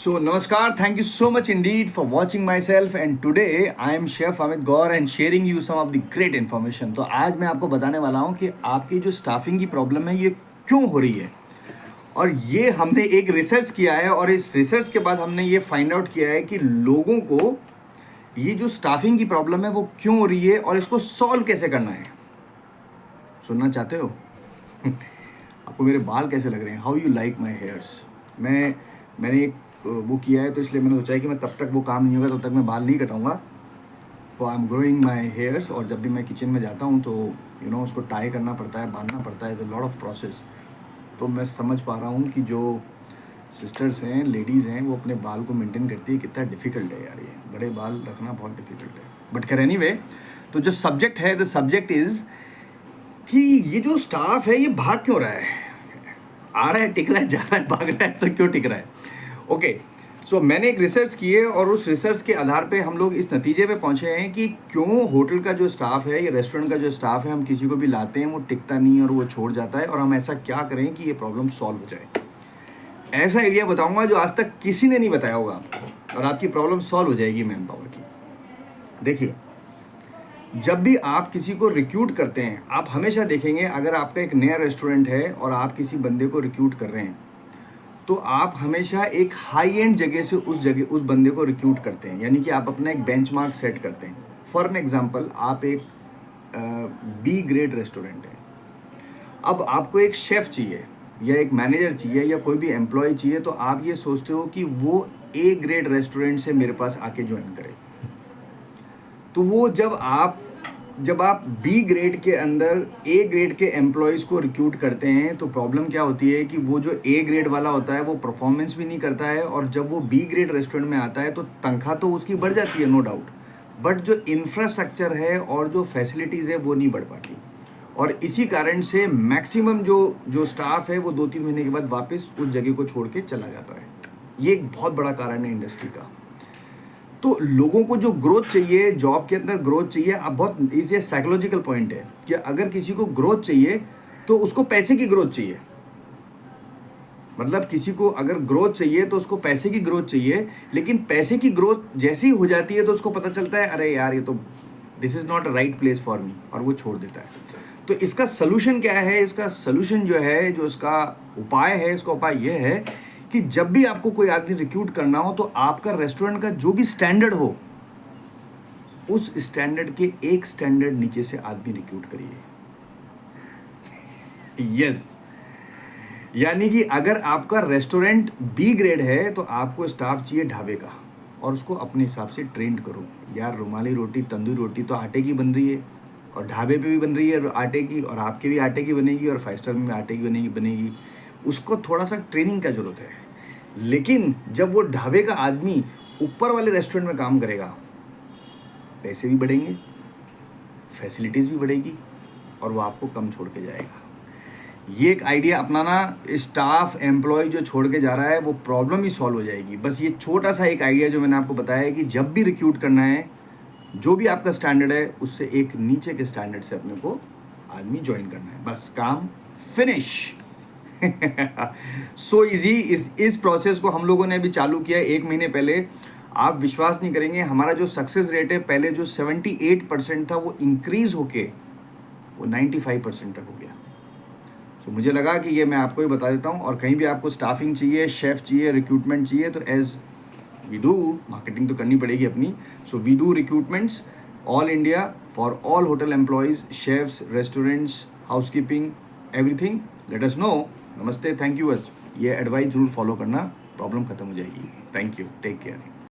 So, Namaskar, thank you so much indeed for watching myself and today I am Chef Amit Gaur and sharing you some of the great information. तो आज मैं आपको बताने वाला हूँ कि आपकी जो स्टाफिंग की प्रॉब्लम है ये क्यों हो रही है और ये हमने एक रिसर्च किया है और इस रिसर्च के बाद हमने ये फाइंड आउट किया है कि लोगों को ये जो स्टाफिंग की प्रॉब्लम है वो क्यों हो रही है और इसको सॉल्व कैसे करना है। सुनना चाहते हो? आपको मेरे बाल कैसे लग रहे हैं? How you like my hairs? मैंने एक वो किया है तो इसलिए मैंने सोचा है कि मैं तब तक वो काम नहीं होगा तब तक मैं बाल नहीं कटाऊंगा। तो I am growing my hairs और जब भी मैं किचन में जाता हूँ तो उसको टाई करना पड़ता है, बांधना पड़ता है, लॉट ऑफ प्रोसेस। तो मैं समझ पा रहा हूँ कि जो सिस्टर्स हैं, लेडीज़ हैं, वो अपने बाल को मेंटेन करती है, कितना डिफ़िकल्ट है यार, ये बड़े बाल रखना बहुत डिफ़िकल्ट है। बट खैर एनीवे, तो जो सब्जेक्ट है, द सब्जेक्ट इज़ कि ये जो स्टाफ है ये भाग क्यों रहा है, आ रहा है, टिक रहा है, जा रहा है, भाग रहा है, ऐसा क्यों टिक रहा है। ओके, सो मैंने एक रिसर्च की है और उस रिसर्च के आधार पे हम लोग इस नतीजे पे पहुंचे हैं कि क्यों होटल का जो स्टाफ है या रेस्टोरेंट का जो स्टाफ है, हम किसी को भी लाते हैं वो टिकता नहीं और वो छोड़ जाता है, और हम ऐसा क्या करें कि ये प्रॉब्लम सॉल्व हो जाए। ऐसा आइडिया बताऊंगा जो आज तक किसी ने नहीं बताया होगा आपको और आपकी प्रॉब्लम सॉल्व हो जाएगी मैन पावर की। देखिए, जब भी आप किसी को रिक्रूट करते हैं, आप हमेशा देखेंगे, अगर आपका एक नया रेस्टोरेंट है और आप किसी बंदे को रिक्रूट कर रहे हैं तो आप हमेशा एक हाई एंड जगह से उस बंदे को रिक्रूट करते हैं, यानी कि आप अपना एक बेंचमार्क सेट करते हैं। फॉर एन एग्जांपल, आप एक बी ग्रेड रेस्टोरेंट है, अब आपको एक शेफ़ चाहिए या एक मैनेजर चाहिए या कोई भी एम्प्लॉय चाहिए, तो आप ये सोचते हो कि वो ए ग्रेड रेस्टोरेंट से मेरे पास आके ज्वाइन करे। तो वो जब आप बी ग्रेड के अंदर ए ग्रेड के एम्प्लॉयज़ को रिक्रूट करते हैं तो प्रॉब्लम क्या होती है कि वो जो ए ग्रेड वाला होता है वो परफॉर्मेंस भी नहीं करता है, और जब वो बी ग्रेड रेस्टोरेंट में आता है तो तनख्वाह तो उसकी बढ़ जाती है, नो डाउट, बट जो इंफ्रास्ट्रक्चर है और जो फैसिलिटीज़ है वो नहीं बढ़ पाती, और इसी कारण से मैक्सिमम जो स्टाफ है वो 2-3 महीने के बाद वापस उस जगह को छोड़ के चला जाता है। ये एक बहुत बड़ा कारण है इंडस्ट्री का। तो लोगों को जो ग्रोथ चाहिए, जॉब के अंदर ग्रोथ चाहिए, अब बहुत इजी साइकोलॉजिकल पॉइंट है कि अगर किसी को ग्रोथ चाहिए तो उसको पैसे की ग्रोथ चाहिए। मतलब किसी को अगर ग्रोथ चाहिए तो उसको पैसे की ग्रोथ चाहिए, लेकिन पैसे की ग्रोथ जैसे ही हो जाती है तो उसको पता चलता है अरे यार ये तो this is not a right place for me, और वो छोड़ देता है। तो इसका सलूशन क्या है? इसका सलूशन जो है, जो इसका उपाय है, इसका उपाय यह है कि जब भी आपको कोई आदमी रिक्रूट करना हो तो आपका रेस्टोरेंट का जो भी स्टैंडर्ड हो, उस स्टैंडर्ड के एक स्टैंडर्ड नीचे से आदमी रिक्रूट करिए। यस, यानी कि अगर आपका रेस्टोरेंट बी ग्रेड है तो आपको स्टाफ चाहिए ढाबे का, और उसको अपने हिसाब से ट्रेंड करो। यार, रुमाली रोटी, तंदूरी रोटी तो आटे की बन रही है और ढाबे पे भी बन रही है आटे की, और आपके भी आटे की बनेगी और 5 स्टार में भी आटे की बनेगी। उसको थोड़ा सा ट्रेनिंग का ज़रूरत है, लेकिन जब वो ढाबे का आदमी ऊपर वाले रेस्टोरेंट में काम करेगा, पैसे भी बढ़ेंगे, फैसिलिटीज़ भी बढ़ेगी, और वो आपको कम छोड़ के जाएगा। ये एक आइडिया अपनाना, स्टाफ एम्प्लॉय जो छोड़ के जा रहा है वो प्रॉब्लम ही सॉल्व हो जाएगी। बस ये छोटा सा एक आइडिया जो मैंने आपको बताया है कि जब भी रिक्रूट करना है, जो भी आपका स्टैंडर्ड है उससे एक नीचे के स्टैंडर्ड से अपने को आदमी ज्वाइन करना है, बस काम फिनिश। So easy. इस प्रोसेस को हम लोगों ने अभी चालू किया 1 महीने पहले। आप विश्वास नहीं करेंगे, हमारा जो सक्सेस रेट है, पहले जो 78% था वो इंक्रीज होके वो 95% तक हो गया। सो मुझे लगा कि ये मैं आपको ही बता देता हूँ, और कहीं भी आपको स्टाफिंग चाहिए, शेफ़ चाहिए, रिक्रूटमेंट चाहिए, तो एज वी डू, मार्केटिंग तो करनी पड़ेगी अपनी। So we do recruitments all India for all hotel employees, chefs, restaurants, housekeeping, everything. Let us know. नमस्ते, थैंक यू। ये एडवाइस जरूर फॉलो करना, प्रॉब्लम खत्म हो जाएगी। Thank you, take care.